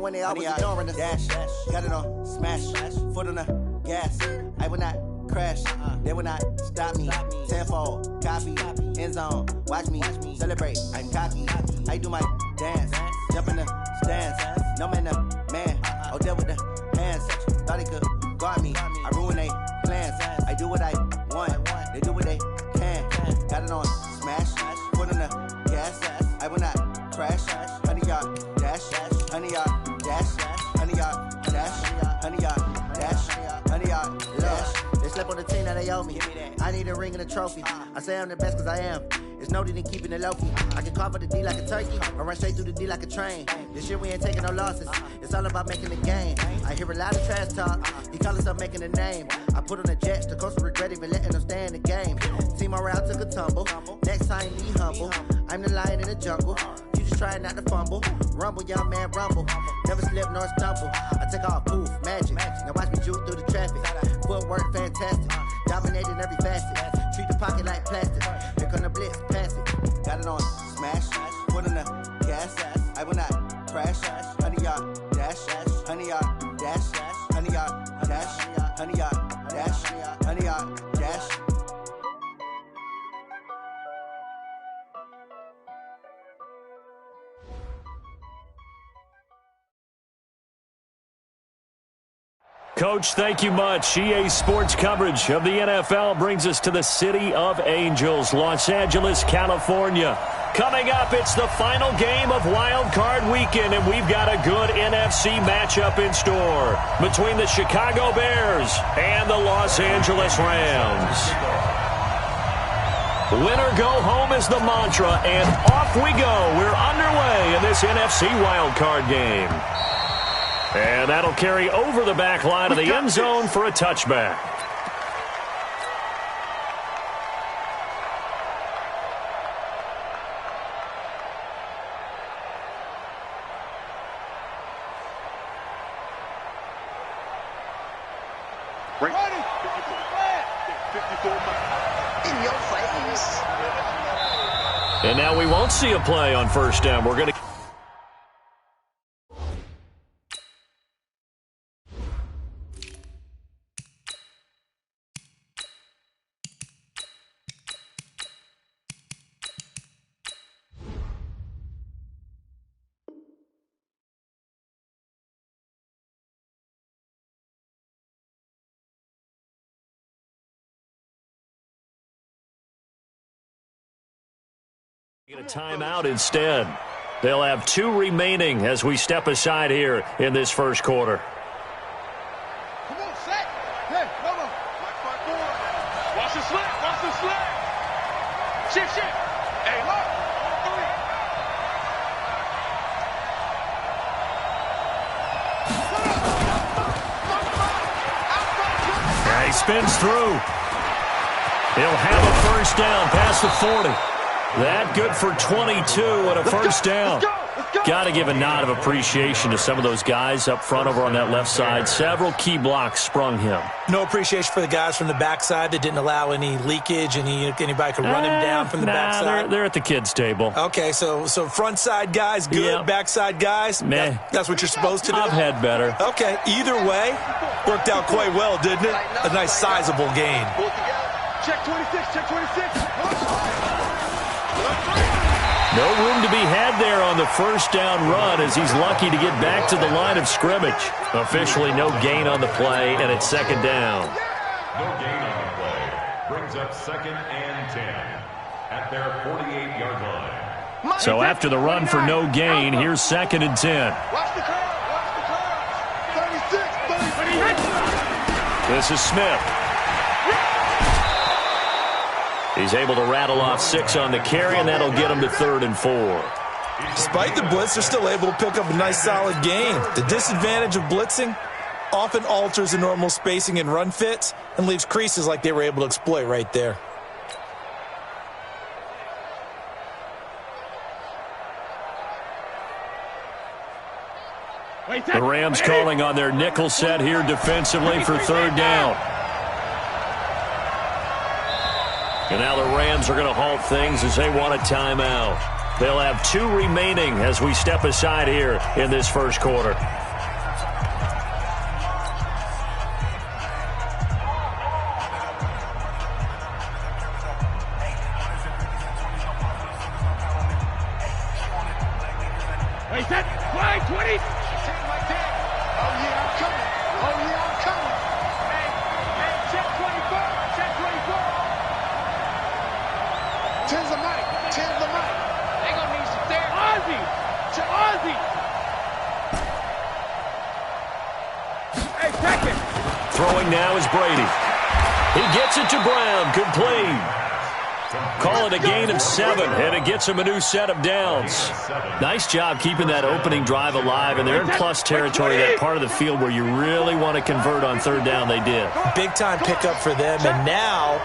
when they always ignoring us. Dash, got it on, smash, foot on the gas. I will not crash, they will not stop me. Tenfold, copy, end zone, watch me celebrate. I'm cocky, I do my dance, jump in the stands. No man, man, oh there with the hands. Thought he could guard me, I ruin they plans. I do what I want, they do what they can. Got it on, smash, foot on the gas. I will not crash, 100-yard dash, 100-yard dash, 100-yard dash, 100-yard dash, 100-yard dash. They slept on the team that they owe me. I need a ring and a trophy. I say I'm the best cause I am. It's noted in keeping it low-key. I can call for the D like a turkey, or run straight through the D like a train. This year we ain't taking no losses. It's all about making the game. I hear a lot of trash talk. He call himself making a name. I put on the Jets. The coach will regret even letting them stay in the game. Team morale took a tumble. Next time be humble. I'm the lion in the jungle. You just trying not to fumble. Rumble, young man, rumble. Never slip nor stumble. I take off, poof, magic. Now watch me juke through the traffic. Footwork fantastic. Dominating every facet. Treat the pocket like plastic. Here come the blitz, pass it. Got it on, smash. Foot on the gas. I will not crash. 100-yard dash. 100-yard dash. 100-yard dash. 100-yard dash. 100-yard dash. Coach, thank you much. EA Sports coverage of the NFL brings us to the City of Angels, Los Angeles, California. Coming up, it's the final game of Wild Card Weekend, and we've got a good NFC matchup in store between the Chicago Bears and the Los Angeles Rams. Win or go home is the mantra, and off we go. We're underway in this NFC Wild Card game. And that'll carry over the back line of the end zone for a touchback. In your face. And now we won't see a play on first down. We're going to... Get a timeout instead. They'll have 2 remaining as we step aside here in this first quarter. Come on, set. Hey, come on. Watch the slip. Watch the slip. Shift. Hey, look. He spins through. He'll have a first down past the 40. That good for 22 and a first down. Got to give a nod of appreciation to some of those guys up front over on that left side. Several key blocks sprung him. No appreciation for the guys from the backside that didn't allow any leakage. Anybody could run him down from the backside. They're at the kids' table. Okay, so front side guys good, yeah. Backside guys, that's what you're supposed to do? I've had better. Okay, either way, worked out quite well, didn't it? A nice sizable gain. Check 26, check 26. No room to be had there on the first down run as he's lucky to get back to the line of scrimmage. Officially no gain on the play, and it's second down. No gain on the play. Brings up 2nd and 10 at their 48-yard line. So after the run for no gain, here's 2nd and 10. Watch the curve. Watch the curve. 36. This is Smith. He's able to rattle off 6 on the carry, and that'll get him to 3rd and 4. Despite the blitz, they're still able to pick up a nice solid gain. The disadvantage of blitzing often alters the normal spacing and run fits and leaves creases like they were able to exploit right there. The Rams calling on their nickel set here defensively for 3rd down. And now the Rams are going to halt things as they want a timeout. They'll have 2 remaining as we step aside here in this first quarter. Wait, set, play, 20. Oh, yeah, I'm coming. Oh, yeah, I'm coming. Hey, check 24. Check 24. Tens of Mike. Tens of Mike. They gonna need some therapy. Ozzy. To Ozzy. Hey, second. Throwing now is Brady. He gets it to Brown. Complete. Call it a gain of 7, and it gets him a new set of downs. Nice job keeping that opening drive alive, and they're in plus territory, that part of the field where you really want to convert on third down. They did. Big-time pickup for them, and now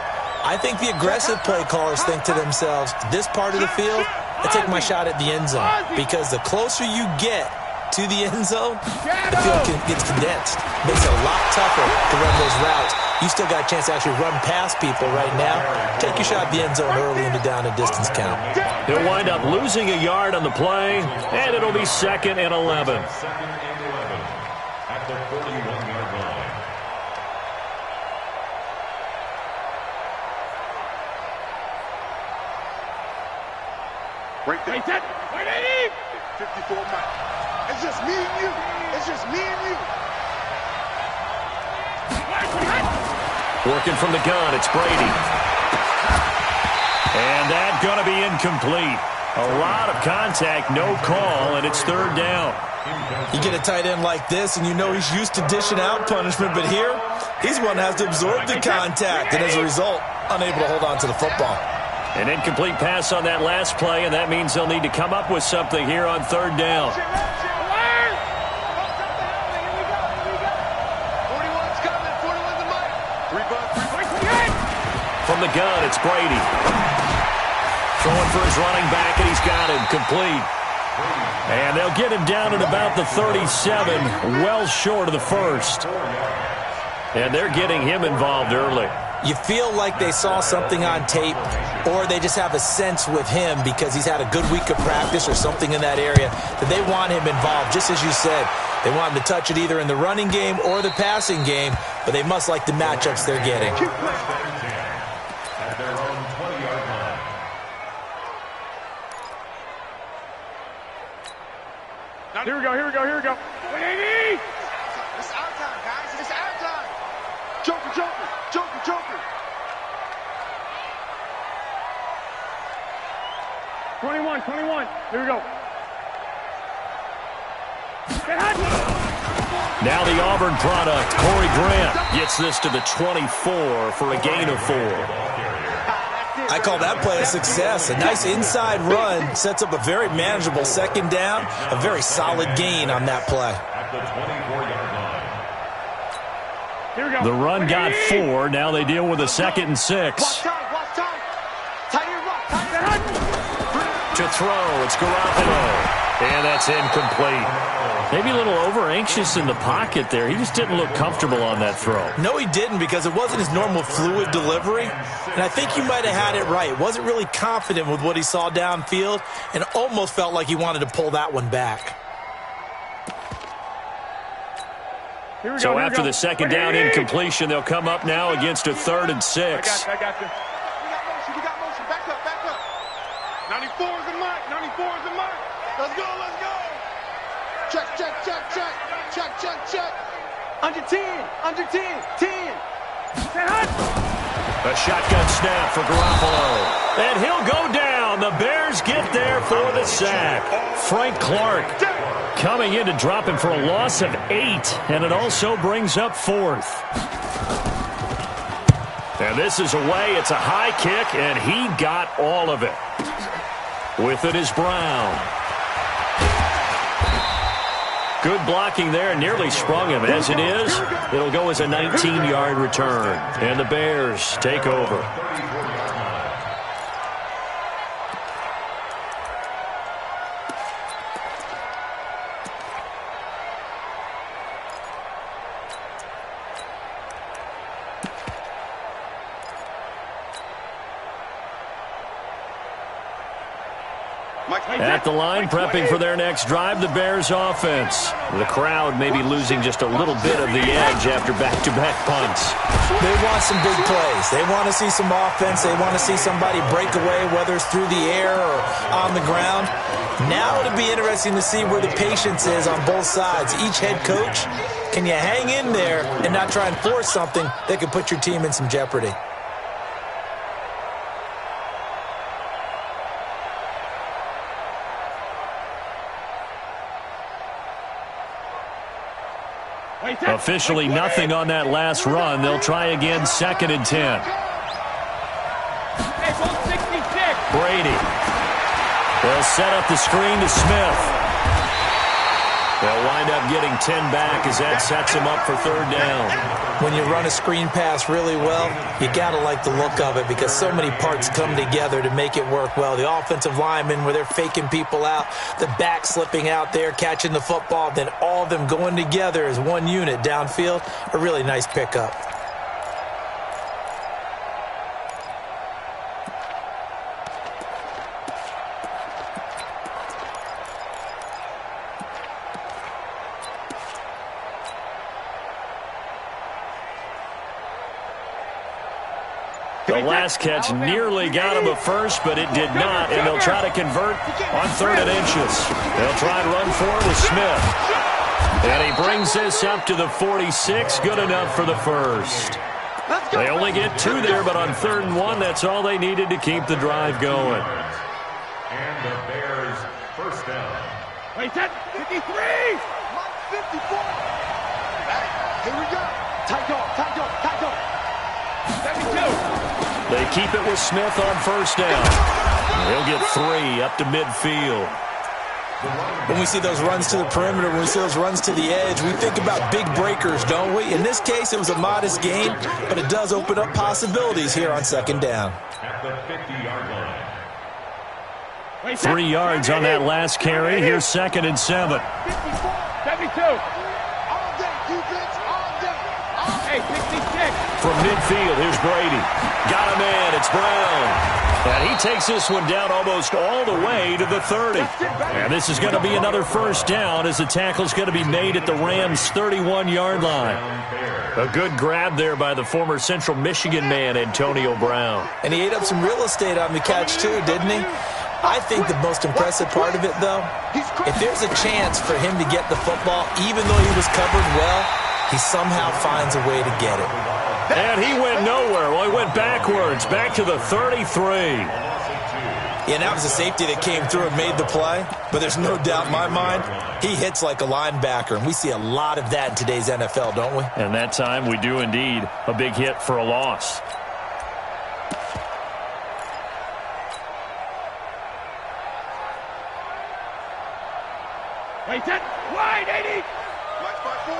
I think the aggressive play callers think to themselves, this part of the field, I take my shot at the end zone, because the closer you get to the end zone, the field gets condensed. Makes it a lot tougher to run those routes. You still got a chance to actually run past people right now. Take your shot at the end zone early in the down and distance count. He'll wind up losing a yard on the play, and it'll be 2nd and 11. Second and 11 at the 41-yard line. Break that. Set. 54 Mike. It's just me and you. It's just me and you. Working from the gun, it's Brady. And that's going to be incomplete. A lot of contact, no call, and it's 3rd down. You get a tight end like this, and you know he's used to dishing out punishment, but here, he's one that has to absorb the contact, and as a result, unable to hold on to the football. An incomplete pass on that last play, and that means they'll need to come up with something here on 3rd down. From the gun, it's Brady. Throwing for his running back, and he's got him complete. And they'll get him down at about the 37, well short of the first. And they're getting him involved early. You feel like they saw something on tape, or they just have a sense with him because he's had a good week of practice or something in that area that they want him involved, just as you said. They want him to touch it either in the running game or the passing game, but they must like the matchups they're getting. At their own 20-yard line. Now, here we go. It's our time, guys. It's our time. Joker. 21. Here we go. Now the Auburn product, Corey Grant, gets this to the 24 for a gain of 4. I call that play a success. A nice inside run sets up a very manageable 2nd down, a very solid gain on that play. At the 24-yard line. Here we go. The run got 4. Now they deal with a 2nd and 6. Watch time. To throw, it's Garoppolo. And that's incomplete. Maybe a little over-anxious in the pocket there. He just didn't look comfortable on that throw. No, he didn't, because it wasn't his normal fluid delivery. And I think you might have had it right. Wasn't really confident with what he saw downfield and almost felt like he wanted to pull that one back. So after the 2nd down incompletion, they'll come up now against a 3rd and 6. I got you. We got motion. Back up. 94 is the mark. Let's go. Check. Under 10. 10. A shotgun snap for Garoppolo. And he'll go down. The Bears get there for the sack. Frank Clark coming in to drop him for a loss of 8. And it also brings up 4th. And this is away. It's a high kick, and he got all of it. With it is Brown. Good blocking there, nearly sprung him. As it is, it'll go as a 19-yard return. And the Bears take over. At the line, prepping for their next drive, the Bears offense. The crowd may be losing just a little bit of the edge after back-to-back punts. They want some big plays. They want to see some offense. They want to see somebody break away, whether it's through the air or on the ground. Now it'll be interesting to see where the patience is on both sides. Each head coach, can you hang in there and not try and force something that could put your team in some jeopardy? Officially nothing on that last run. They'll try again, 2nd and 10. Brady. They'll set up the screen to Smith. They'll wind up getting 10 back as that sets them up for 3rd down. When you run a screen pass really well, you got to like the look of it because so many parts come together to make it work well. The offensive linemen, where they're faking people out, the back slipping out there, catching the football, then all of them going together as one unit downfield, a really nice pickup. The last catch nearly got him a first, but it did not, and they'll try to convert on 3rd and inches. They'll try and run for it with Smith. And he brings this up to the 46, good enough for the first. They only get 2 there, but on 3rd and 1, that's all they needed to keep the drive going. And the Bears first down. Wait, that's 53! 54! Here we go. Tight dog, tight dog, tight dog. 72. They keep it with Smith on 1st down. They'll get 3 up to midfield. When we see those runs to the perimeter, when we see those runs to the edge, we think about big breakers, don't we? In this case, it was a modest gain, but it does open up possibilities here on 2nd down. At the 50-yard line. 3 yards on that last carry. Here's 2nd and 7. 72. All day, defense, all day. Hey, 66. From midfield, here's Brady. Got him in. It's Brown. And he takes this one down almost all the way to the 30. And this is going to be another 1st down as the tackle's going to be made at the Rams' 31-yard line. A good grab there by the former Central Michigan man, Antonio Brown. And he ate up some real estate on the catch too, didn't he? I think the most impressive part of it, though, if there's a chance for him to get the football, even though he was covered well, he somehow finds a way to get it. And he went nowhere. Well, he went backwards, back to the 33. Yeah, that was a safety that came through and made the play. But there's no doubt in my mind, he hits like a linebacker. And we see a lot of that in today's NFL, don't we? And that time we do indeed. A big hit for a loss. Wait, that wide, 80. Watch my 4.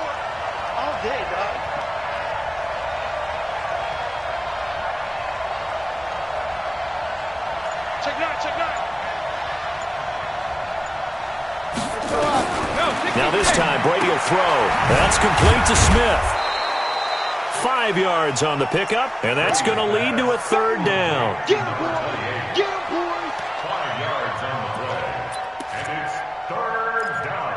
All day, dog. Check it out, check it out. Now this time, Brady will throw. That's complete to Smith. 5 yards on the pickup, and that's going to lead to a 3rd down. Get him, boy. Get him, boy. 5 yards on the play. And it's 3rd down.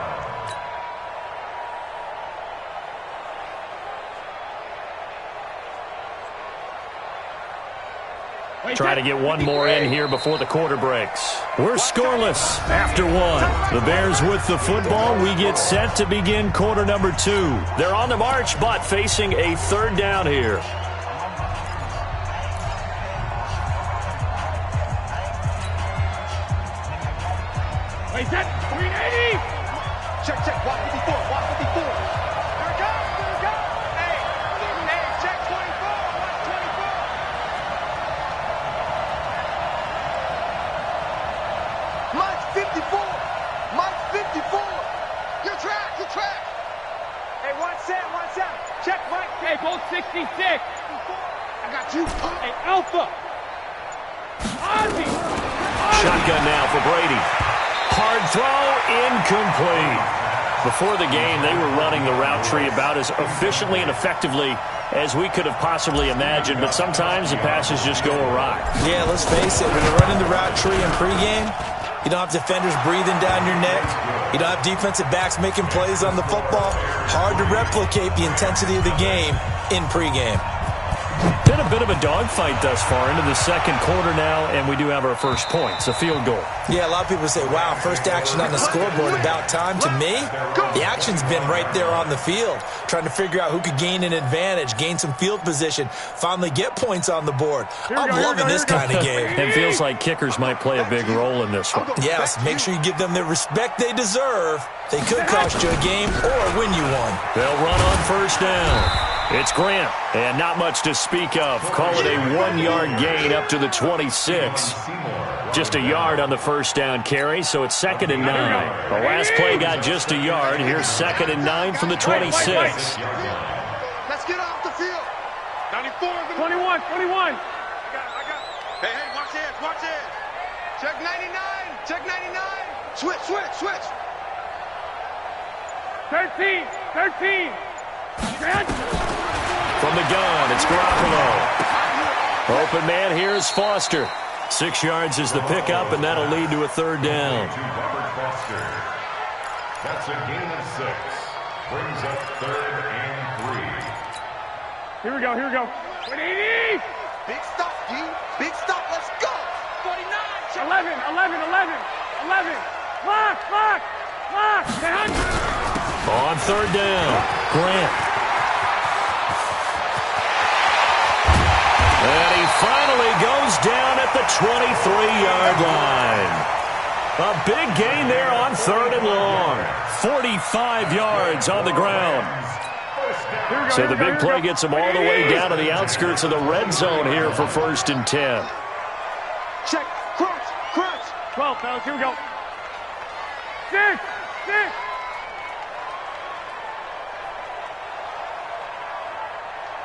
Try to get one more in here before the quarter breaks. We're scoreless after 1. The Bears with the football. We get set to begin quarter number 2. They're on the march, but facing a 3rd down here. Wait, that 380. Check, check. Watch 54. Watch 54. There it goes. There it goes. Hey, check 24. Watch 24. Mike's 54. Mike's 54. Your track, your track. Hey, watch that, watch that. Check Mike. Hey, go 66. I got you. Hey, Alpha. Ozzy. Shotgun now for Brady. Hard throw, incomplete. Before the game, they were running the route tree about as efficiently and effectively as we could have possibly imagined, but sometimes the passes just go awry. Yeah, let's face it, when you're running the route tree in pregame, You don't have defenders breathing down your neck. You don't have defensive backs making plays on the football. Hard to replicate the intensity of the game in pregame. Been a bit of a dogfight thus far into the second quarter now, and we do have our first point. It's a field goal. Yeah, a lot of people say, wow, first action on the scoreboard, about time. To me, the action's been right there on the field, trying to figure out who could gain an advantage, gain some field position, finally get points on the board. I'm loving this kind of game. It feels like kickers might play a big role in this one. Yes, make sure you give them the respect they deserve. They could cost you a game or win you one. They'll run on first down. It's Grant, and not much to speak of. Call it a 1-yard gain up to the 26. Just a yard on the first down carry, so it's 2nd and 9. The last play got just a yard. Here's 2nd and 9 from the 26. Let's get off the field. 94. 21. I got. Hey, watch edge. Check 99. Check 99. Switch. 13. From the gun, it's Garoppolo. Open man, here's Foster. 6 yards is the pickup, and that'll lead to a 3rd down. That's a gain of 6. Brings up 3rd and 3. Here we go. 180. Big stop, D. Big stop. Let's go. 49. 11. Lock. On 3rd down, Grant. And he finally goes down at the 23-yard line. A big gain there on 3rd and long. 45 yards on the ground. So the big play gets him all the way down to the outskirts of the red zone here for 1st and 10. Check. Crunch. 12, fellas. Here we go. 6.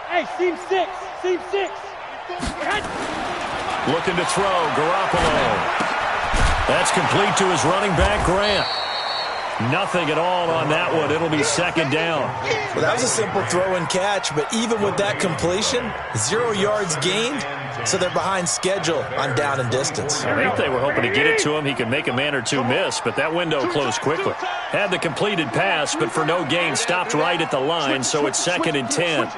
Hey, seam 6. Looking to throw, Garoppolo. That's complete to his running back, Grant. Nothing at all on that one. It'll be 2nd down. Well, that was a simple throw and catch, but even with that completion, 0 yards gained, so they're behind schedule on down and distance. I think they were hoping to get it to him. He could make a man or two miss, but that window closed quickly. Had the completed pass, but for no gain, stopped right at the line, so it's 2nd and 10.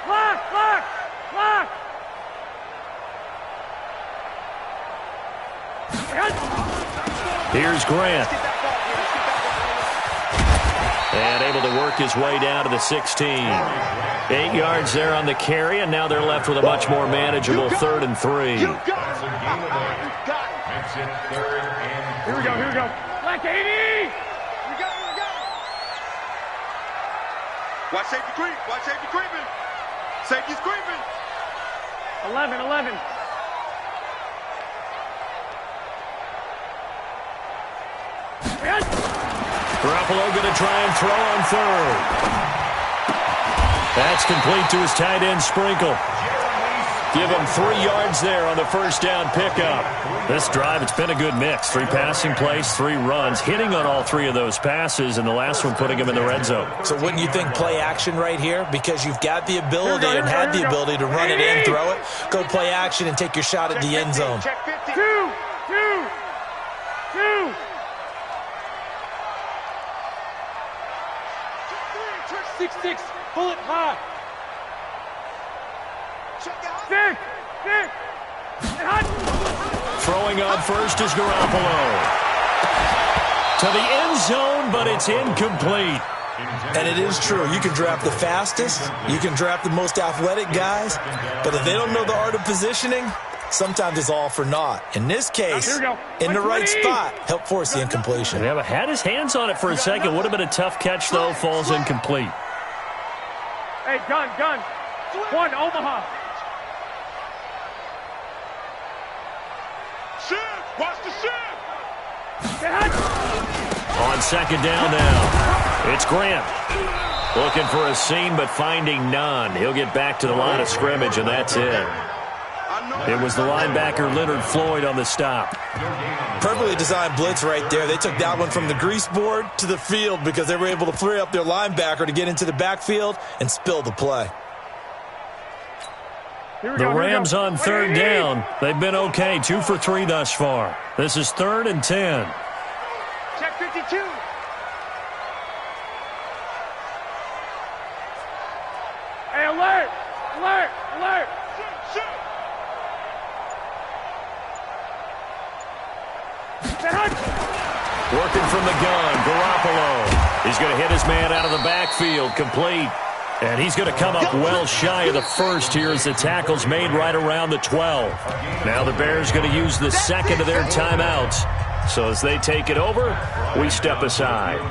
Lock. Here's Grant. And able to work his way down to the 16. 8 yards there on the carry, and now they're left with a much more manageable 3rd and 3. That's a gain of 8. Makes it 3rd and 3. Here we go. Black 80. We go. Watch safety creeping. Safety's creeping. 11. Garoppolo going to try and throw on 3rd. That's complete to his tight end, Sprinkle. Give him 3 yards there on the first down pickup. This drive, it's been a good mix. 3 passing plays, 3 runs, hitting on all 3 of those passes, and the last one putting him in the red zone. So wouldn't you think play action right here? Because you've got the ability and had the ability to run it in, throw it, go play action, and take your shot at the end zone. Check 50. 2. 6. Bullet high. 6. Throwing on first is Garoppolo. To the end zone, but it's incomplete. And it is true. You can draft the fastest. You can draft the most athletic guys. But if they don't know the art of positioning, sometimes it's all for naught. In this case, in the right spot, help force the incompletion. Yeah, but had his hands on it for a second. Would have been a tough catch, though. Falls incomplete. Hey, gun. 1, Omaha. Shift. Watch the shift. On 2nd down now, it's Grant. Looking for a seam, but finding none. He'll get back to the line of scrimmage, and that's it. It was the linebacker Leonard Floyd on the stop. Perfectly designed blitz right there. They took that one from the grease board to the field because they were able to free up their linebacker to get into the backfield and spill the play. The Rams on third down. They've been okay, 2 for 3 thus far. This is 3rd and 10. Check 52. Hey, alert! Alert! Alert! Shoot! Working from the gun, Garoppolo. He's going to hit his man out of the backfield, complete. And he's going to come up well shy of the first here as the tackle's made right around the 12. Now the Bears going to use the second of their timeouts. So as they take it over, we step aside.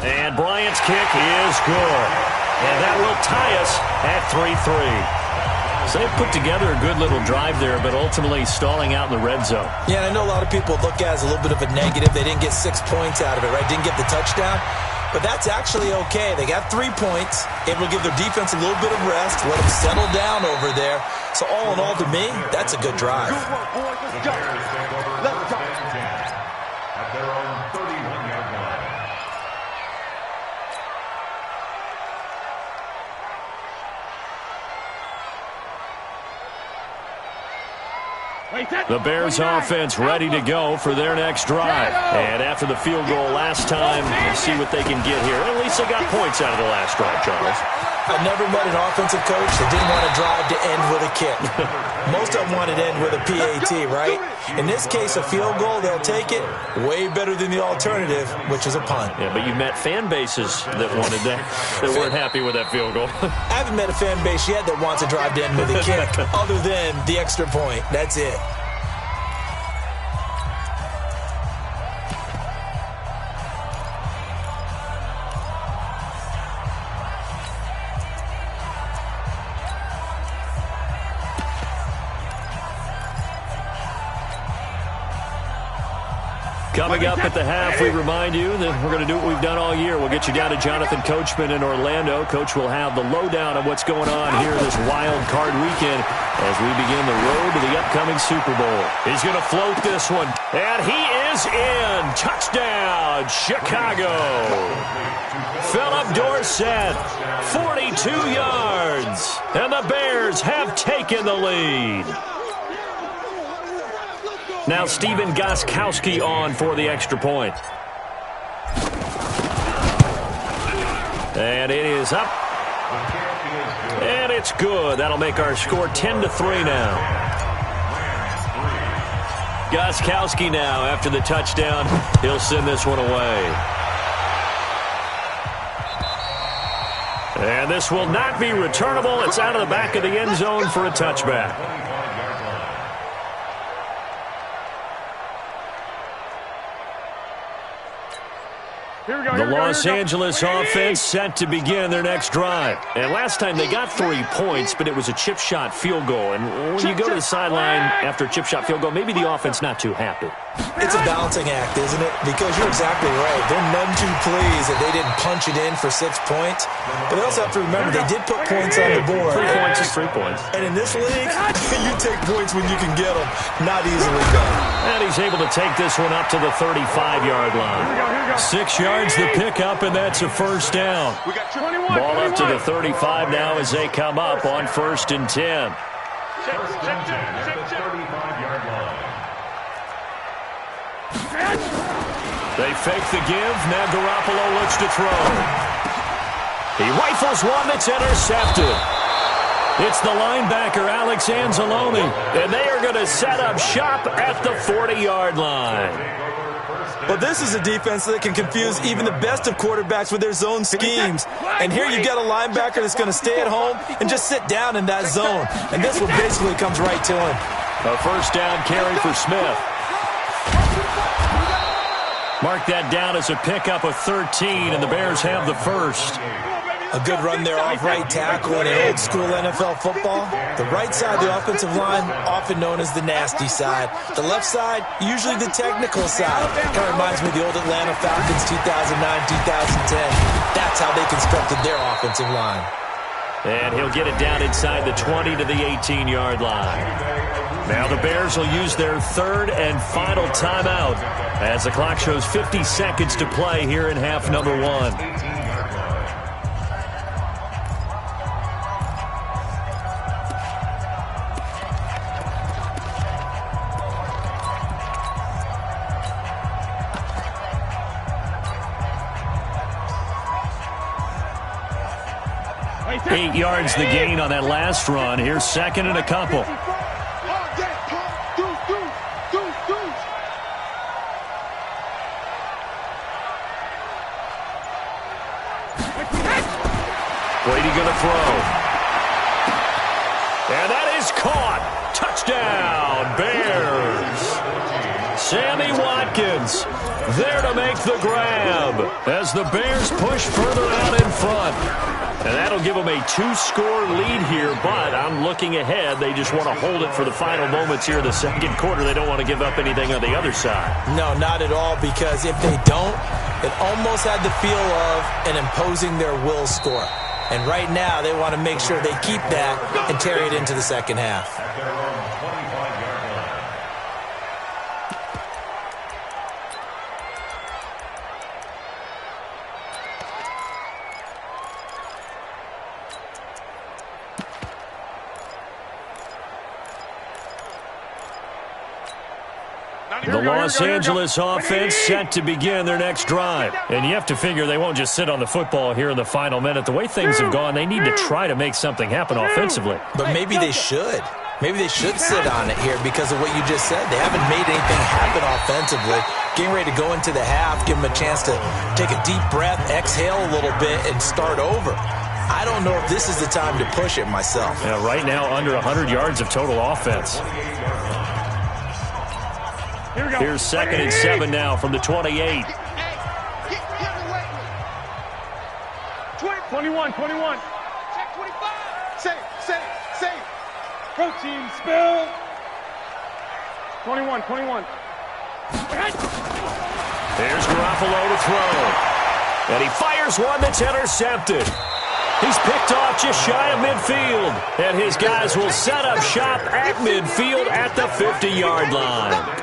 And Bryant's kick is good. And that will tie us at 3-3. So they put together a good little drive there, but ultimately stalling out in the red zone. Yeah, and I know a lot of people look at it as a little bit of a negative. They didn't get 6 points out of it, right? Didn't get the touchdown. But that's actually okay. They got 3 points, able to give their defense a little bit of rest, let them settle down over there. So all in all, to me, that's a good drive. At their own 31-yard line. The Bears offense ready to go for their next drive. And after the field goal last time, we'll see what they can get here. At least they got points out of the last drive, Charles. I've never met an offensive coach that didn't want to drive to end with a kick. Most of them wanted to end with a PAT, right? In this case, a field goal, they'll take it. Way better than the alternative, which is a punt. Yeah, but you met fan bases that wanted that, that weren't happy with that field goal. I haven't met a fan base yet that wants to drive to end with a kick, other than the extra point. That's it. Coming up at the half, we remind you that we're going to do what we've done all year. We'll get you down to Jonathan Coachman in Orlando. Coach will have the lowdown of what's going on here this wild card weekend as we begin the road to the upcoming Super Bowl. He's going to float this one, and he is in. Touchdown, Chicago. Philip Dorsett, 42 yards, and the Bears have taken the lead. Now Stephen Gostkowski on for the extra point. And it is up. And it's good. That'll make our score 10-3 now. Gostkowski now after the touchdown. He'll send this one away. And this will not be returnable. It's out of the back of the end zone for a touchback. The Los Angeles offense set to begin their next drive. And last time they got 3 points, but it was a chip shot field goal. And when you go to the sideline after a chip shot field goal, maybe the offense not too happy. It's a balancing act, isn't it? Because you're exactly right. They're none too pleased that they didn't punch it in for 6 points. But they also have to remember they did put points on the board. 3 points is 3 points. And in this league, you take points when you can get them. Not easily done. And he's able to take this one up to the 35-yard line. 6 yards the pickup, and that's a first down. Ball up to the 35 now as they come up on 1st and 10. First and 10 at the 35-yard line. They fake the give. Now Garoppolo looks to throw. He rifles one that's intercepted. It's the linebacker, Alex Anzalone, and they are going to set up shop at the 40-yard line. But this is a defense that can confuse even the best of quarterbacks with their zone schemes. And here you've got a linebacker that's going to stay at home and just sit down in that zone. And this one basically comes right to him. A first down carry for Smith. Mark that down as a pickup of 13, and the Bears have the first. A good run there off right tackle in old school NFL football. The right side of the offensive line, often known as the nasty side. The left side, usually the technical side. Kind of reminds me of the old Atlanta Falcons 2009-2010. That's how they constructed their offensive line. And he'll get it down inside the 20 to the 18-yard line. Now the Bears will use their 3rd and final timeout as the clock shows 50 seconds to play here in half number 1. 8 yards the gain on that last run. Here's second and a couple. Brady going to throw. And that is caught. Touchdown, Bears. Sammy Watkins there to make the grab as the Bears push further out in front. And that'll give them a 2-score lead here, but I'm looking ahead. They just want to hold it for the final moments here in the second quarter. They don't want to give up anything on the other side. No, not at all, because if they don't, it almost had the feel of an imposing their will score. And right now, they want to make sure they keep that and carry it into the second half. The Los Angeles offense set to begin their next drive. And you have to figure they won't just sit on the football here in the final minute. The way things have gone, they need to try to make something happen offensively. But maybe they should. Maybe they should sit on it here because of what you just said. They haven't made anything happen offensively. Getting ready to go into the half, give them a chance to take a deep breath, exhale a little bit, and start over. I don't know if this is the time to push it myself. Yeah, right now, under 100 yards of total offense. Here's second and 7 now from the 28. 21. Check 25. Save. Protein spill. 21. There's Garoppolo to throw. And he fires one that's intercepted. He's picked off just shy of midfield. And his guys will set up shop at midfield at the 50-yard line.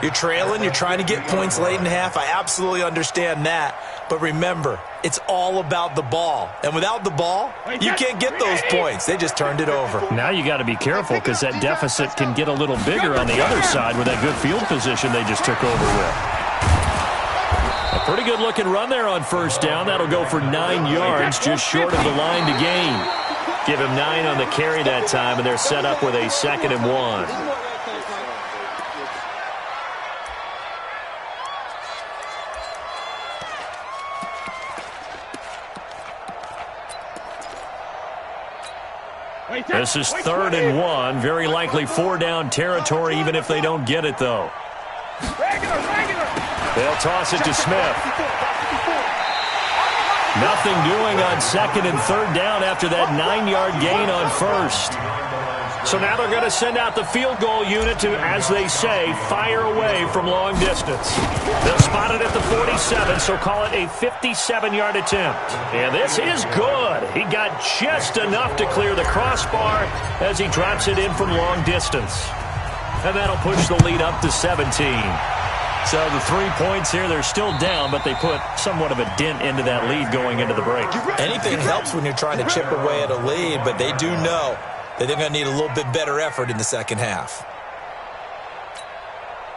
You're trailing, you're trying to get points late in half. I absolutely understand that. But remember, it's all about the ball. And without the ball, you can't get those points. They just turned it over. Now you got to be careful because that deficit can get a little bigger on the other side with that good field position they just took over with. A pretty good looking run there on first down. That'll go for 9 yards, just short of the line to gain. Give him 9 on the carry that time, and they're set up with a 2nd and 1. This is 3rd and 1. Very likely 4-down territory, even if they don't get it, though. They'll toss it to Smith. Nothing doing on 2nd and 3rd down after that 9-yard gain on first. So now they're going to send out the field goal unit to, as they say, fire away from long distance. They'll spot it at the 47, so call it a 57-yard attempt. And this is good. He got just enough to clear the crossbar as he drops it in from long distance. And that'll push the lead up to 17. So the 3 points here, they're still down, but they put somewhat of a dent into that lead going into the break. Anything helps when you're trying to chip away at a lead, but they do know that they're going to need a little bit better effort in the second half.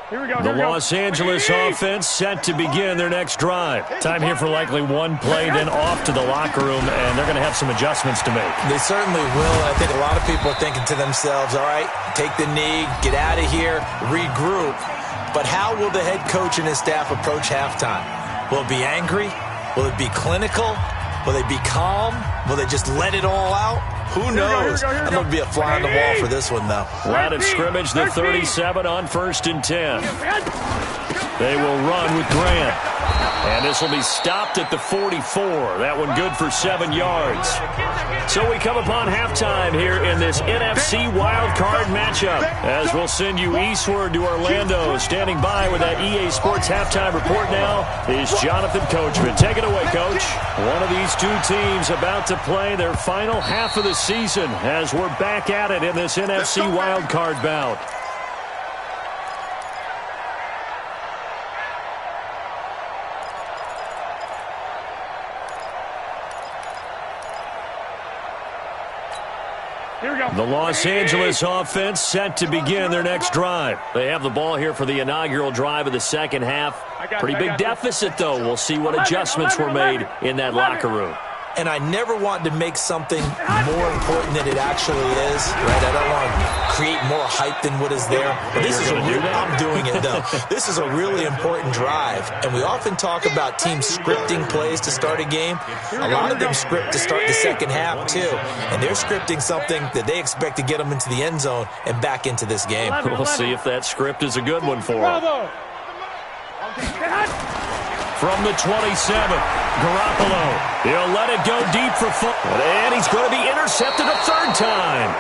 The Los Angeles offense set to begin their next drive. Time here for likely one play, then off to the locker room, and they're going to have some adjustments to make. They certainly will. I think a lot of people are thinking to themselves, all right, take the knee, get out of here, regroup. But how will the head coach and his staff approach halftime? Will it be angry? Will it be clinical? Will they be calm? Will they just let it all out? Who knows? I'm going to be a fly on the wall for this one, though. Line of scrimmage, the 37 on 1st and 10. They will run with Grant. And this will be stopped at the 44. That one good for 7 yards. So we come upon halftime here in this NFC wildcard matchup. As we'll send you eastward to Orlando. Standing by with that EA Sports halftime report now is Jonathan Coachman. Take it away, Coach. One of these two teams about to play their final half of the season as we're back at it in this NFC wildcard bout. The Los Angeles offense set to begin their next drive. They have the ball here for the inaugural drive of the second half. Pretty big deficit, though. We'll see what adjustments were made in that locker room. and I never want to make something more important than it actually is, right? I don't want to create more hype than what is there. But this is I'm doing it, though. This is a really important drive, and we often talk about teams scripting plays to start a game. A lot of them script to start the second half, too, and they're scripting something that they expect to get them into the end zone and back into this game. We'll see if that script is a good one for them. From the 27th, Garoppolo. He'll let it go deep for and he's going to be intercepted a third time.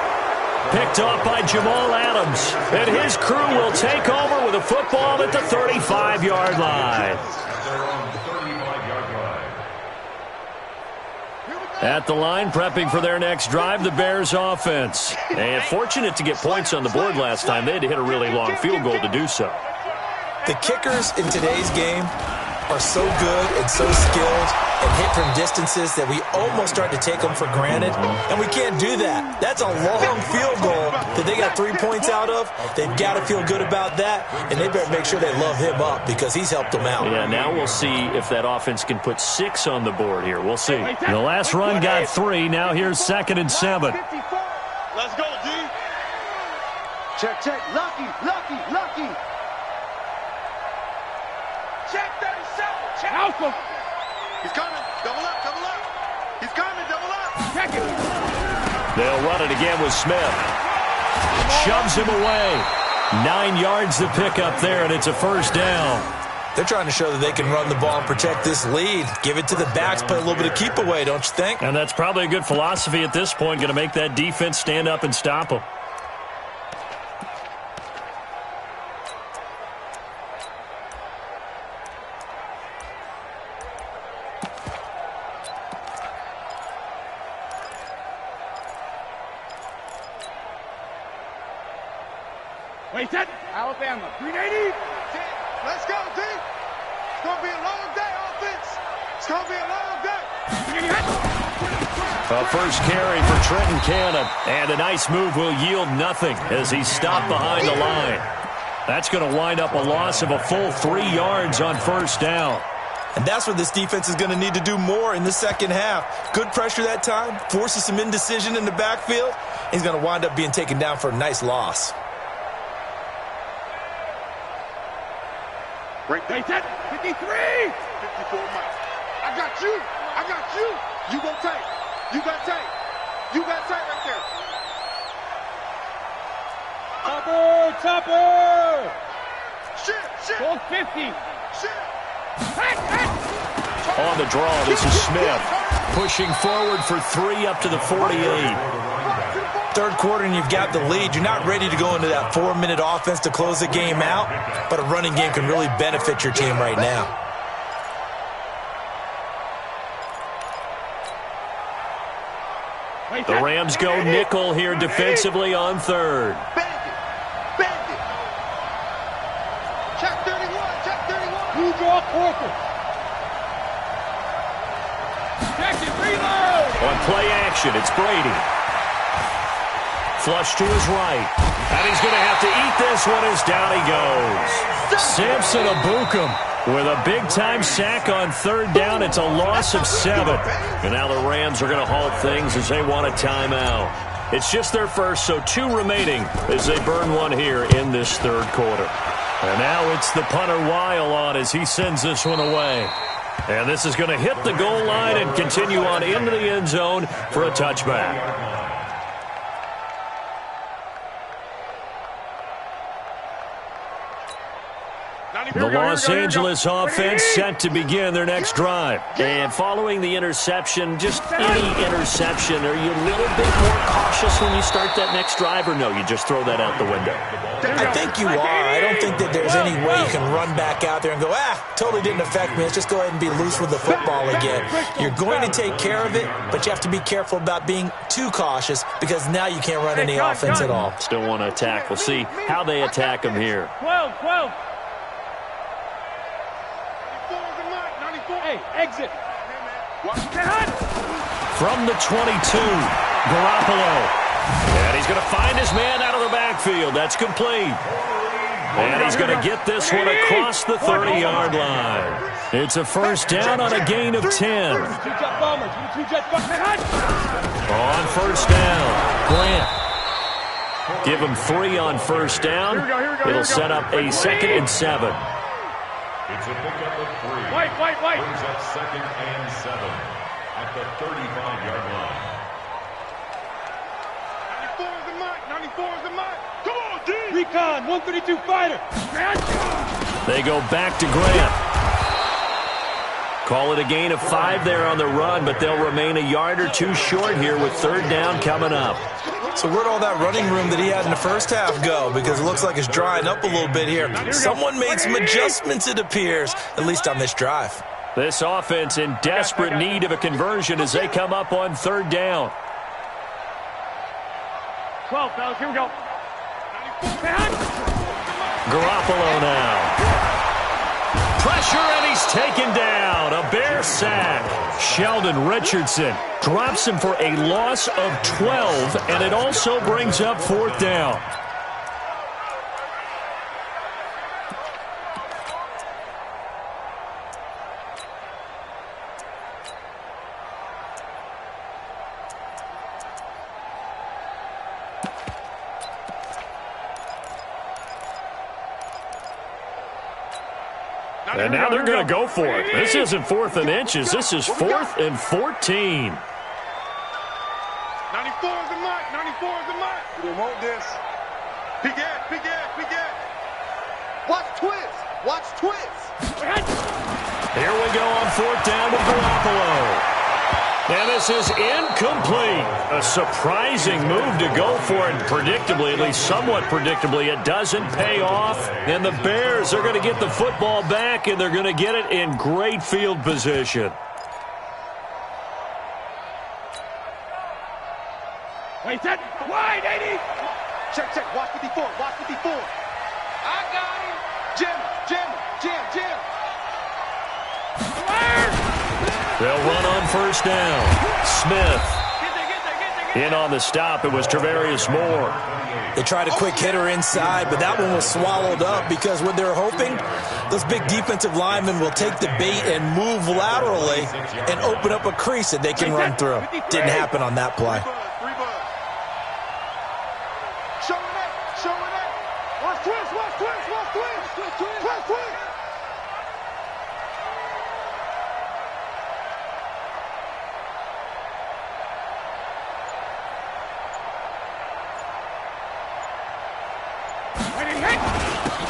Picked off by Jamal Adams. And his crew will take over with a football at the 35-yard line. At the line, prepping for their next drive, the Bears offense. And fortunate to get points on the board last time. They had to hit a really long field goal to do so. The kickers in today's game are so good and so skilled and hit from distances that we almost start to take them for granted, and we can't do that. That's a long field goal that they got 3 points out of. They've got to feel good about that, and they better make sure they love him up because he's helped them out. Yeah, now we'll see if that offense can put 6 on the board here. We'll see. The last run got 3. Now here's 2nd and 7. Let's go, D. Check, check. Lucky, lucky, lucky. Check 37. Check. Alpha. He's coming. Double up, double up. He's coming, double up. Check it. They'll run it again with Smith. Shoves him away. 9 yards to pick up there, and it's a first down. They're trying to show that they can run the ball and protect this lead. Give it to the backs, play a little bit of keep away, don't you think? And that's probably a good philosophy at this point, going to make that defense stand up and stop them. Wait, set. Alabama. 380. Let's go, D. It's going to be a long day, offense. It's going to be a long day. A first carry for Trenton Cannon. And a nice move will yield nothing as he's stopped behind the line. That's going to wind up a loss of a full 3 yards on first down. And that's what this defense is going to need to do more in the second half. Good pressure that time. Forces some indecision in the backfield. He's going to wind up being taken down for a nice loss. Break that. 53. 54 miles. I got you. I got you. You go tight. You got tight. You got tight right there. Topper. Topper. Shit. Shit. Goal 50. Shit. On the draw, this is Smith. Pushing forward for 3 up to the 48. Third quarter and you've got the lead. You're not ready to go into that 4-minute offense to close the game out, but a running game can really benefit your team right now. The Rams go nickel here defensively on third. Bandit. Check 31. Check 31. Blue draw quarter. Check it. Reload. On play action, it's Brady. Flush to his right. And he's going to have to eat this one as down he goes. Samson Abukum with a big-time sack on third down. It's a loss of 7. And now the Rams are going to halt things as they want a timeout. It's just their first, so 2 remaining as they burn one here in this third quarter. And now it's the punter Weil on as he sends this one away. And this is going to hit the goal line and continue on into the end zone for a touchback. The Los Angeles offense set to begin their next drive. And following the interception, just any interception, are you a little bit more cautious when you start that next drive, or no, you just throw that out the window? I think you are. I don't think that there's any way you can run back out there and go, totally didn't affect me. Let's just go ahead and be loose with the football again. You're going to take care of it, but you have to be careful about being too cautious because now you can't run any offense at all. Still want to attack. We'll see how they attack them here. 12. Hey, exit. From the 22, Garoppolo. And he's going to find his man out of the backfield. That's complete. And he's going to get this one across the 30-yard line. It's a first down on a gain of 10. On first down, Grant. Give him 3 on first down. It'll set up a 2nd and 7. It's a pickup of 3. White. Brings up 2nd and 7 at the 35-yard line. 94 is the mark. 94 is the mark. Come on, D. Recon, 132 fighter. They go back to Grant. Call it a gain of 5 there on the run, but they'll remain a yard or 2 short here with 3rd down coming up. So where'd all that running room that he had in the first half go? Because it looks like it's drying up a little bit here. Someone made some adjustments, it appears, at least on this drive. This offense in desperate need of a conversion as they come up on 3rd down. 12, fellas, here we go. Garoppolo now. Pressure, and he's taken down. A Bear sack. Sheldon Richardson drops him for a loss of 12, and it also brings up 4th down. And now they're going to go for it. This isn't 4th and inches. This is 4th and 14. 94 is the mark. 94 is the mark. We don't want this. Peek at. Watch twist. Here we go on 4th down with Garoppolo. And this is incomplete. A surprising move to go for it. Predictably, at least somewhat predictably, it doesn't pay off. And the Bears are going to get the football back, and they're going to get it in great field position. Wait, set. Wide, 80. Check. Watch 54. I got him. Jim. They'll run on 1st down. Smith. In on the stop, it was Travarius Moore. They tried a quick hitter inside, but that one was swallowed up because what they're hoping, those big defensive linemen will take the bait and move laterally and open up a crease that they can run through. Didn't happen on that play. Showing it. Watch twist.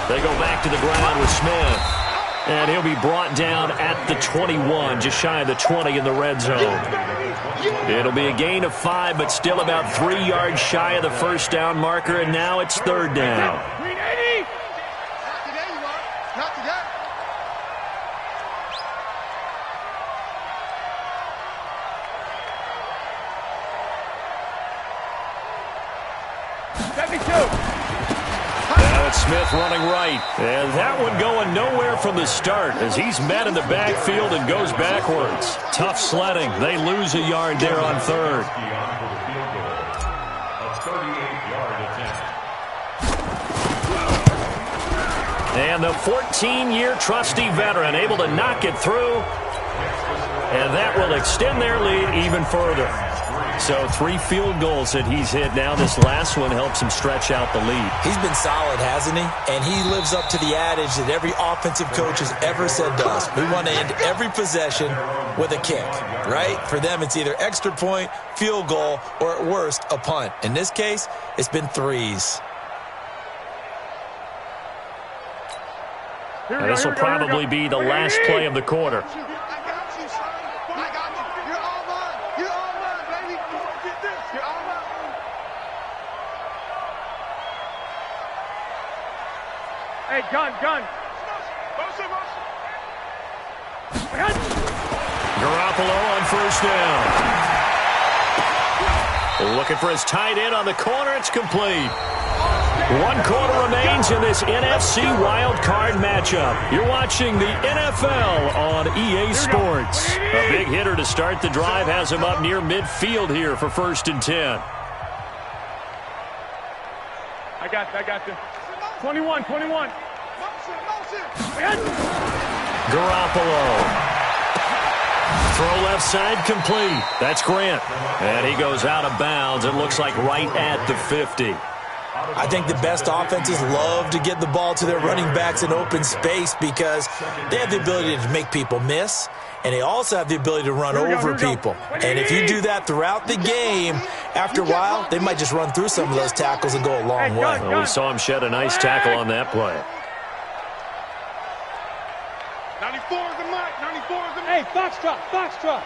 They go back to the ground with Smith. And he'll be brought down at the 21, just shy of the 20 in the red zone. It'll be a gain of 5, but still about 3 yards shy of the 1st down marker, and now it's 3rd down. Green 80. Not today. Now it's Smith running right. And that one going nowhere from the start as he's met in the backfield and goes backwards. Tough sledding. They lose a yard there on 3rd. And the 14-year trusty veteran able to knock it through. And that will extend their lead even further. So 3 field goals that he's hit now. This last one helps him stretch out the lead. He's been solid, hasn't he? And he lives up to the adage that every offensive coach has ever said to us. We want to end every possession with a kick, right? For them, it's either extra point, field goal, or at worst, a punt. In this case, it's been 3s. And this will probably be the last play of the quarter. Hey, gun. Garoppolo on 1st down. Looking for his tight end on the corner. It's complete. 1 quarter remains in this NFC Wild Card matchup. You're watching the NFL on EA Sports. A big hitter to start the drive has him up near midfield here for 1st and 10. I got you. 21. Garoppolo. Throw left side complete. That's Grant. And he goes out of bounds. It looks like right at the 50. I think the best offenses love to get the ball to their running backs in open space because they have the ability to make people miss, and they also have the ability to run over people. And if you do that throughout the game, after a while, they might just run through some of those tackles and go a long way. Well, we saw him shed a nice tackle on that play. 94 is the mic. 94 is the mic. Hey, foxtrot, foxtrot.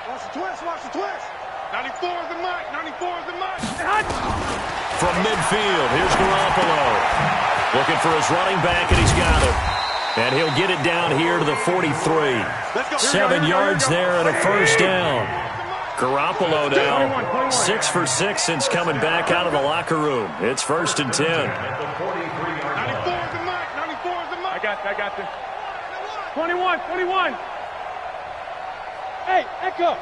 Watch the twist, watch the twist. 94 is the mic. 94 is the mic. From midfield, here's Garoppolo. Looking for his running back, and he's got it. And he'll get it down here to the 43. 7 yards there and a first down. Garoppolo now 6 for 6 since coming back out of the locker room. It's 1st and 10. 94 is the mic. 94 is the mic. I got this. 21, 21. Hey, Echo.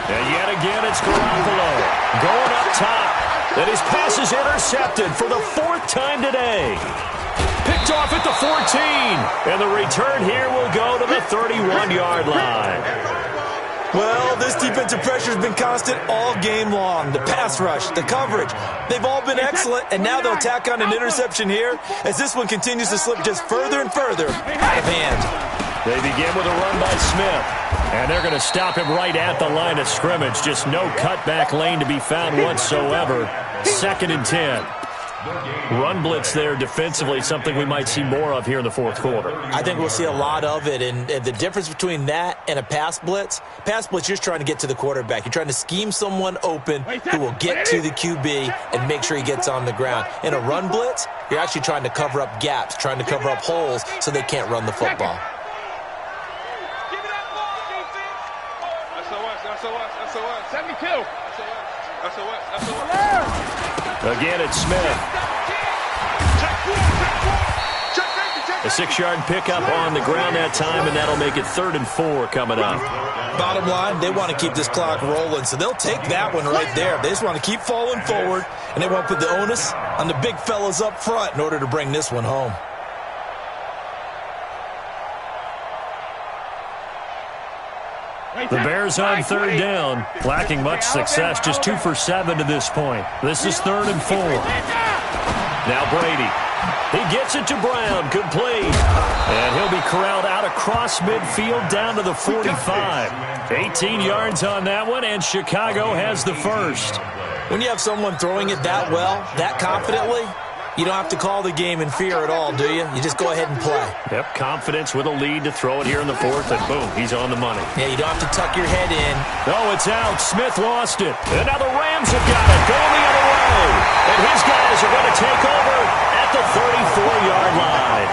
And yet again, it's Garoppolo going up top. And his pass is intercepted for the 4th time today. Picked off at the 14. And the return here will go to the 31-yard line. Well, this defensive pressure has been constant all game long. The pass rush, the coverage, they've all been excellent, and now they'll tack on an interception here as this one continues to slip just further and further out of hand. They begin with a run by Smith, and they're going to stop him right at the line of scrimmage. Just no cutback lane to be found whatsoever. 2nd and 10. Run blitz there defensively, something we might see more of here in the 4th quarter. I think we'll see a lot of it, and the difference between that and a pass blitz, you're just trying to get to the quarterback. You're trying to scheme someone open who will get to the QB and make sure he gets on the ground. In a run blitz, you're actually trying to cover up gaps, trying to cover up holes so they can't run the football. SOS. 72. SOS. Again, it's Smith. A 6-yard pickup on the ground that time, and that'll make it 3rd and 4 coming up. Bottom line, they want to keep this clock rolling, so they'll take that one right there. They just want to keep falling forward, and they want to put the onus on the big fellas up front in order to bring this one home. The Bears on 3rd down, lacking much success, just 2 for 7 to this point. This is 3rd and 4. Now Brady. He gets it to Brown, complete. And he'll be corralled out across midfield down to the 45. 18 yards on that one, and Chicago has the first. When you have someone throwing it that well, that confidently, you don't have to call the game in fear at all, do you? You just go ahead and play. Yep, confidence with a lead to throw it here in the 4th, and boom, he's on the money. Yeah, you don't have to tuck your head in. Oh, it's out. Smith lost it. And now the Rams have got it. Going the other way. And his guys are going to take over at the 34-yard line.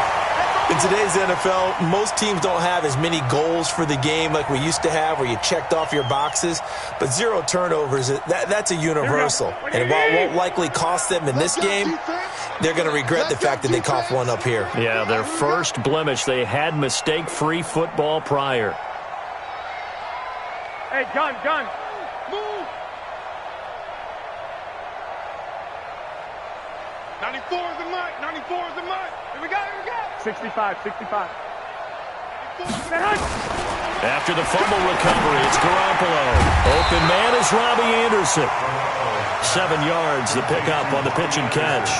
In today's NFL, most teams don't have as many goals for the game like we used to have where you checked off your boxes. But 0 turnovers, that's a universal. And while it won't likely cost them in this game, they're going to regret the fact that they coughed one up here. Yeah, their first blemish. They had mistake-free football prior. Hey, gun. Move. 94 is the mic. 94 is the mic. Here we go. 65. After the fumble recovery, it's Garoppolo. Open man is Robbie Anderson. 7 yards, the pickup on the pitch and catch.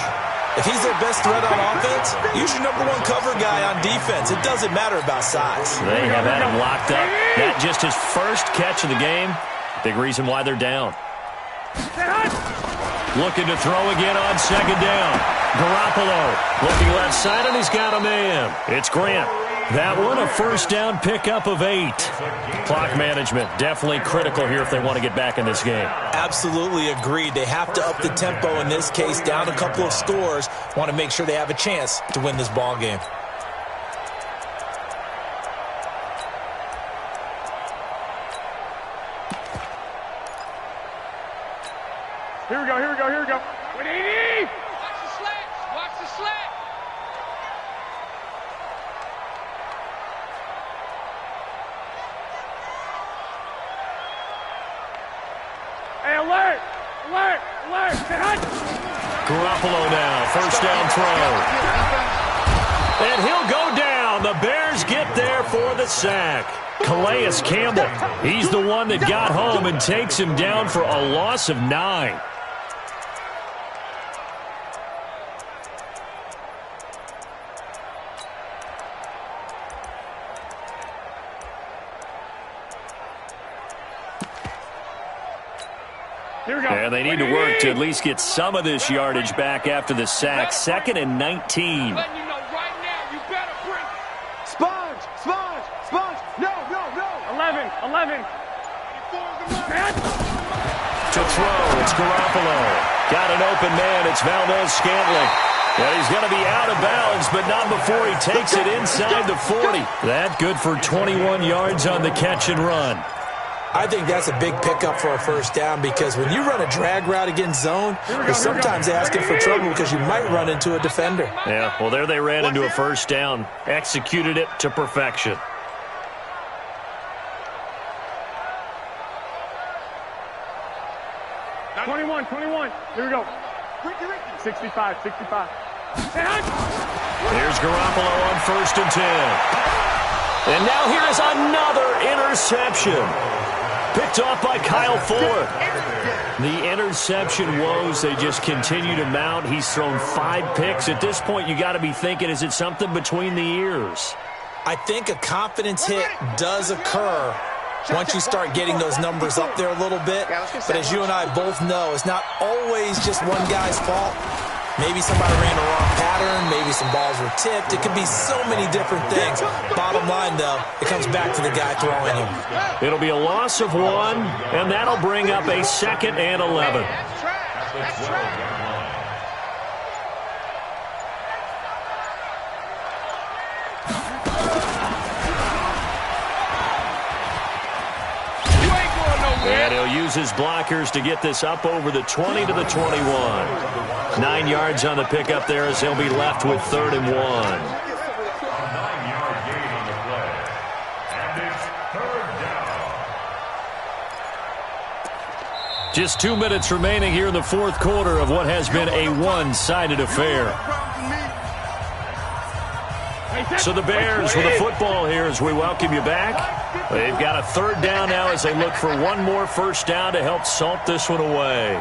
If he's their best threat on offense, use your #1 cover guy on defense. It doesn't matter about size. They have had him locked up. That just his first catch of the game. Big reason why they're down. Looking to throw again on 2nd down. Garoppolo looking left side, and he's got a man. It's Grant. That one, a first down pickup of 8. Clock management, definitely critical here if they want to get back in this game. Absolutely agreed. They have to up the tempo in this case, down a couple of scores. Want to make sure they have a chance to win this ball game. Here we go. 180. Watch the slant. Hey, alert. Garoppolo now, first down throw. And he'll go down. The Bears get there for the sack. Calais Campbell, he's the one that got home and takes him down for a loss of 9. Here we go. And they need to work to at least get some of this yardage back after the sack. 2nd and 19. Letting you know right now, you better bring. Sponge. No. 11. To throw, it's Garoppolo. Got an open man, it's Valdez-Scantling. And he's going to be out of bounds, but not before he takes it inside the 40. That good for 21 yards on the catch and run. I think that's a big pickup for a first down because when you run a drag route against zone, you're sometimes asking for trouble because you might run into a defender. Yeah, well, there they ran into a first down. Executed it to perfection. Now 21. Here we go. 65. Here's Garoppolo on 1st and 10. And now here is another interception. Picked off by Kyle Fuller. The interception woes, they just continue to mount. He's thrown 5 picks. At this point, you got to be thinking, is it something between the ears? I think a confidence hit does occur once you start getting those numbers up there a little bit. But as you and I both know, it's not always just one guy's fault. Maybe somebody ran the wrong pattern. Maybe some balls were tipped. It could be so many different things. Bottom line, though, it comes back to the guy throwing them. It'll be a loss of 1, and that'll bring up a 2nd and 11. That's right. And he'll use his blockers to get this up over the 20 to the 21. 9 yards on the pickup there as he'll be left with 3rd and 1. A 9-yard gain on the play. And it's 3rd down. Just 2 minutes remaining here in the 4th quarter of what has been a one-sided affair. So the Bears with the football here as we welcome you back. They've got a 3rd down now as they look for one more first down to help salt this one away.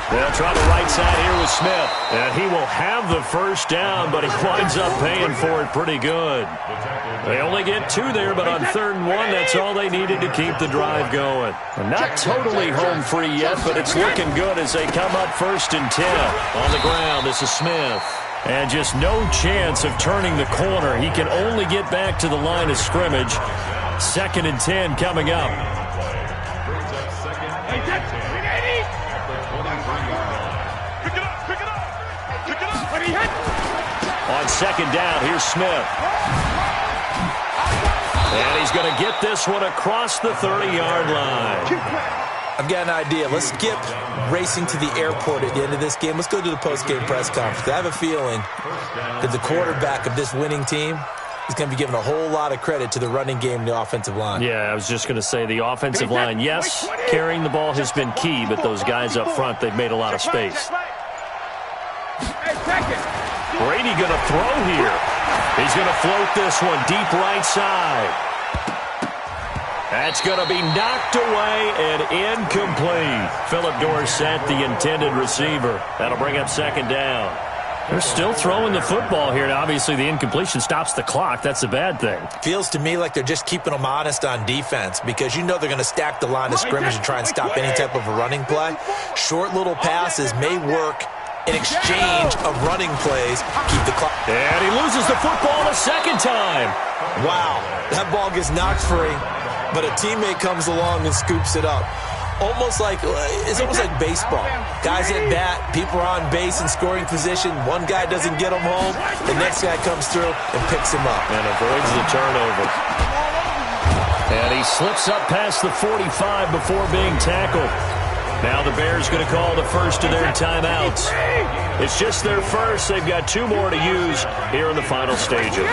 They'll try the right side here with Smith. And he will have the first down, but he winds up paying for it pretty good. They only get 2 there, but on 3rd and 1, that's all they needed to keep the drive going. Not totally home free yet, but it's looking good as they come up 1st and 10. On the ground, this is Smith. And just no chance of turning the corner. He can only get back to the line of scrimmage. 2nd and 10 coming up. On 2nd down, here's Smith. And he's going to get this one across the 30-yard line. I've got an idea. Let's skip racing to the airport at the end of this game. Let's go to the post-game press conference. I have a feeling that the quarterback of this winning team is going to be given a whole lot of credit to the running game and the offensive line. Yeah, I was just going to say the offensive line, yes, carrying the ball has been key, but those guys up front, they've made a lot of space. Brady going to throw here. He's going to float this one deep right side. That's going to be knocked away and incomplete. Philip Dorsett, the intended receiver. That'll bring up 2nd down. They're still throwing the football here. Now, obviously, the incompletion stops the clock. That's a bad thing. Feels to me like they're just keeping them honest on defense because you know they're going to stack the line of scrimmage and try and stop any type of a running play. Short little passes may work in exchange of running plays. Keep the clock. And he loses the football a 2nd time. Wow, that ball gets knocked free, but a teammate comes along and scoops it up. It's almost like baseball. Guys at bat, people are on base in scoring position. One guy doesn't get him home. The next guy comes through and picks him up. And avoids the turnover. And he slips up past the 45 before being tackled. Now the Bears going to call the first of their timeouts. It's just their first. They've got 2 more to use here in the final stages.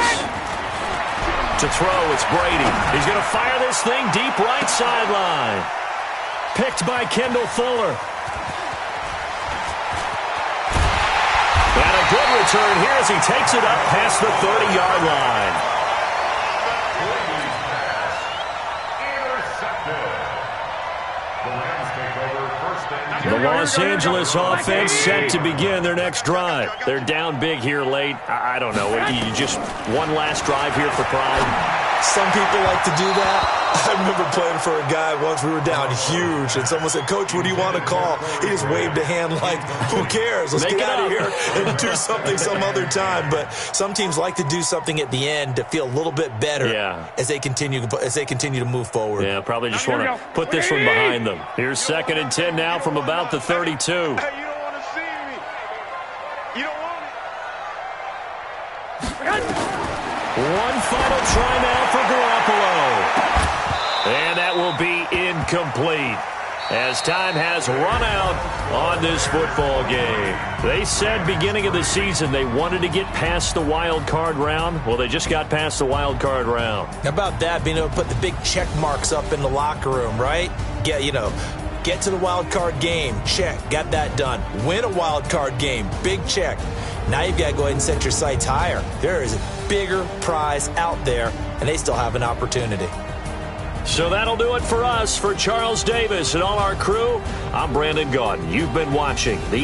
To throw, it's Brady. He's going to fire this thing deep right sideline. Picked by Kendall Fuller. And a good return here as he takes it up past the 30-yard line. The Los Angeles offense set to begin their next drive. They're down big here late. I don't know. You just one last drive here for pride. Some people like to do that. I remember playing for a guy once. We were down huge, and someone said, "Coach, what do you want to call?" He just waved a hand like, "Who cares? Let's get out of here and do something some other time." But some teams like to do something at the end to feel a little bit better as they continue to move forward. Yeah, probably just want to put this one behind them. Here's 2nd and 10 now from about the 32. Hey, you don't want to see me. You don't want it. One final try now for Garoppolo. And that will be incomplete as time has run out on this football game. They said beginning of the season they wanted to get past the wild card round. Well, they just got past the wild card round. How about that, being able to put the big check marks up in the locker room, right? Get to the wild card game, check, got that done. Win a wild card game, big check. Now you've got to go ahead and set your sights higher. There is a bigger prize out there, and they still have an opportunity. So that'll do it for us. For Charles Davis and all our crew, I'm Brandon Gaudin. You've been watching the